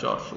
400۔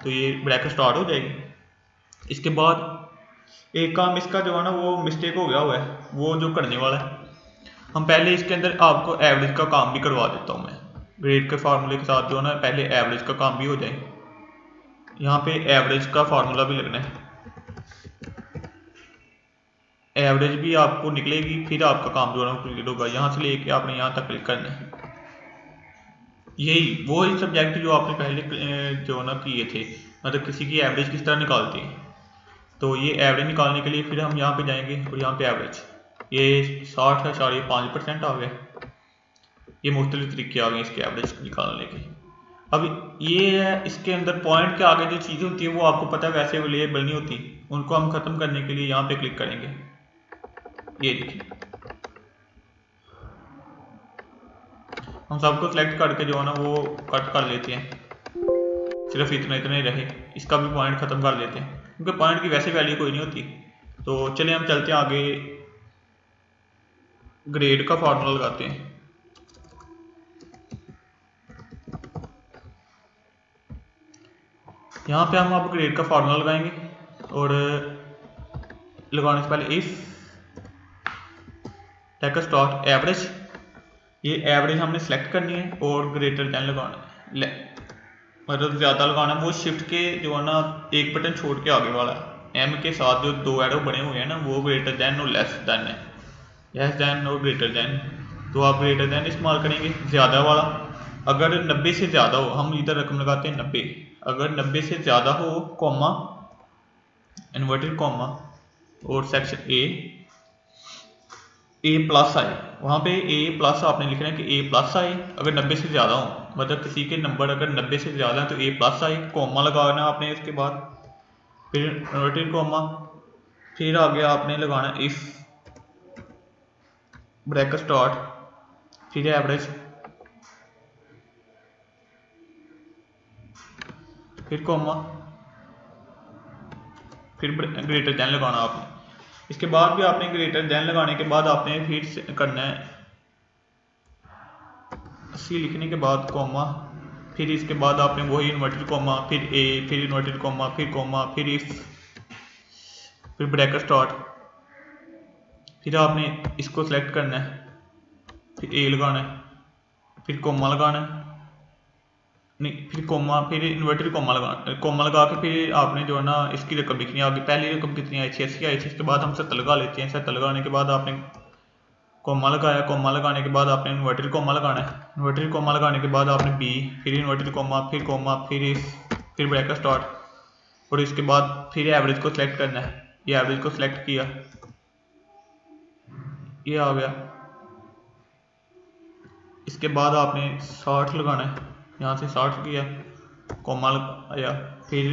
तो ये bracket start हो जाएगी। इसके बाद एक काम इसका जो है ना वो मिस्टेक हो गया हुआ है, वो जो करने वाला है, हम पहले इसके अंदर आपको एवरेज का काम भी करवा देता हूँ मैं। ग्रेड के फार्मूले के साथ जो है ना पहले एवरेज का काम भी हो जाए। यहाँ पे एवरेज का फार्मूला भी लगना है, एवरेज भी आपको निकलेगी, फिर आपका काम जो है ना क्लियर होगा। यहाँ से लेके आपने यहाँ तक क्लिक करना है। यही वो ही सब्जेक्ट जो आपने पहले जो ना किए थे, मतलब किसी की एवरेज किस तरह निकालते हैं। तो ये एवरेज निकालने के लिए फिर हम यहाँ पे जाएंगे और यहाँ पे एवरेज, ये 60.5% आ गया। ये मुख्तलिफ तरीके आ गए इसके एवरेज निकालने के। अब ये है इसके अंदर पॉइंट के आगे जो चीज़ें होती है वो आपको पता है वैसे अवेलेबल नहीं होती, उनको हम ख़त्म करने के लिए यहाँ पे क्लिक करेंगे। ये देखिए हम सबको सिलेक्ट करके जो है ना वो कट कर लेते हैं, सिर्फ इतने रहे, इसका भी पॉइंट ख़त्म कर लेते हैं क्योंकि पॉइंट की वैसे वैल्यू कोई नहीं होती। तो चलिए हम चलते हैं आगे, ग्रेड का फार्मूला लगाते हैं। यहाँ पे हम अब ग्रेड का फार्मूला लगाएंगे और लगाने से पहले इफ टेक स्टार्ट एवरेज, ये एवरेज हमने सेलेक्ट करनी है और ग्रेटर देन लगाना, मतलब ज़्यादा लगाना। वो शिफ्ट के जो है ना एक बटन छोड़ के आगे वाला एम के साथ जो दो एरो बने हुए हैं ना वो ग्रेटर देन और लेस देन है, लेस देन और ग्रेटर देन। तो आप ग्रेटर देन इस्तेमाल करेंगे ज़्यादा वाला। अगर 90 से ज़्यादा हो, हम इधर रकम लगाते हैं 90, अगर 90 से ज़्यादा हो कॉमा इन्वर्टेड कॉमा और सेक्शन ए प्लस आए, वहाँ पे ए प्लस आपने लिखना है कि ए प्लस आए अगर 90 से ज़्यादा हो, मतलब किसी के नंबर अगर 90 से ज़्यादा है तो ए प्लस आए, कॉमा लगाना आपने इसके बाद, फिर इन्वर्टेड कॉमा, फिर आगे आपने लगाना इफ ब्रैकेट स्टार्ट, फिर एवरेज, फिर कॉमा, फिर ग्रेटर देन लगाना आपने। इसके बाद भी आपने ग्रेटर देन लगाने के बाद आपने फिर करना है 80 लिखने के बाद कॉमा, फिर इसके बाद आपने वही इन्वर्टेड कॉमा, फिर ए, फिर इन्वर्टेड कॉमा, फिर कॉमा, फिर इफ, फिर ब्रैकेट स्टार्ट, फिर आपने इसको सिलेक्ट करना है, फिर ए लगाना है, फिर कॉमा लगाना है, नहीं फिर कॉमा, फिर इन्वर्टेड कॉमा लगाना, कॉमा लगा के फिर आपने जो है ना इसकी रकम लिखनी है आगे। पहली रकम कितनी आई थी, 80 आई थी। इसके बाद हम 70 लगा लेते हैं। 70 लगाने के बाद आपने कॉमा लगाया, कॉमा लगाने के बाद आपने इन्वर्टेड कॉमा लगाना है, इन्वर्टेड कॉमा लगाने के बाद आपने बी, फिर इन्वर्टेड कॉमा, फिर कॉमा, फिर इफ, फिर ब्रैकेट स्टार्ट और इसके बाद फिर एवरेज को सिलेक्ट करना है। ये एवरेज को सिलेक्ट किया, ये आ गया। इसके बाद आपने 60 लगाना है, यहाँ से 60 किया, कॉमा लगाया, फिर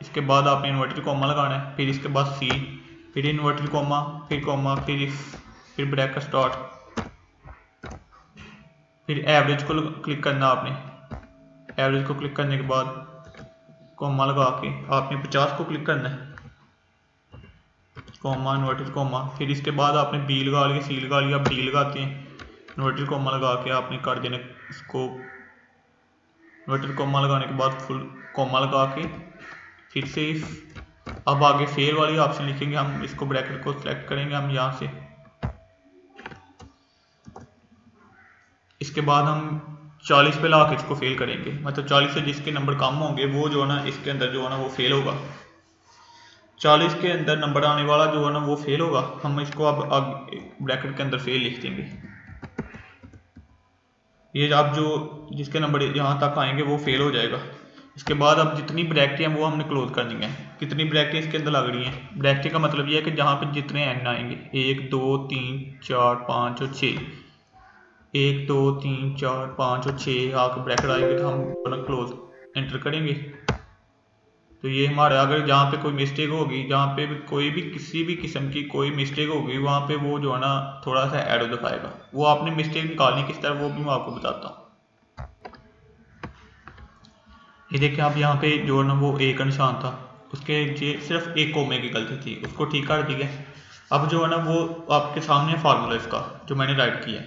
इसके बाद आपने इन्वर्टेड कॉमा लगाना है, फिर इसके बाद सी, फिर इन्वर्टेड कॉमा, फिर कॉमा, फिर इफ, फिर ब्रैकेट स्टार्ट, फिर एवरेज को क्लिक करना आपने। एवरेज को क्लिक करने के बाद कॉमा लगा के आपने 50 को क्लिक करना है, कॉमा, इन्वर्टेड कॉमा, फिर इसके बाद आपने बी लगा लिया, सी लगा लिया, डी लगाते हैं, इन्वर्टेड कॉमा लगा के आपने कर देना इसको, इन्वर्टेड कॉमा लगाने के बाद फुल कॉमा लगा के फिर से अब आगे फेल वाली ऑप्शन लिखेंगे हम, इसको ब्रैकेट को सिलेक्ट करेंगे हम यहाँ से। इसके बाद हम 40 पे ला के इसको फेल करेंगे, मतलब 40 से जिसके नंबर कम होंगे वो जो है ना इसके अंदर जो है ना वो फेल होगा। 40 के अंदर नंबर आने वाला जो है ना वो फेल होगा। हम इसको अब ब्रैकेट के अंदर फेल लिख देंगे। ये अब जो जिसके नंबर यहाँ तक आएंगे वो फेल हो जाएगा। इसके बाद अब जितनी ब्रैकेटें हैं वो हमने क्लोज करनी है। कितनी ब्रैकेटें इसके अंदर लग रही हैं, ब्रैकेट का मतलब ये है कि जहाँ पे जितने एन आएंगे 1 2 3 4 5 और 6, 1 2 3 4 5 और 6 आके ब्रैकेट आएंगे तो हम क्लोज एंटर करेंगे। तो ये हमारा अगर जहाँ पे कोई मिस्टेक होगी, जहाँ पे भी कोई भी किसी भी किस्म की कोई मिस्टेक होगी वहाँ पे वो जो है ना थोड़ा सा एरो दिखाएगा। वो आपने मिस्टेक निकालनी किस तरह वो भी मैं आपको बताता हूँ। ये देखिए आप यहाँ पे जो है ना वो ए का निशान था, उसके ये सिर्फ एक कोमे की गलती थी, उसको ठीक कर दिया। अब जो है ना वो आपके सामने फार्मूला इसका जो मैंने राइट किया है,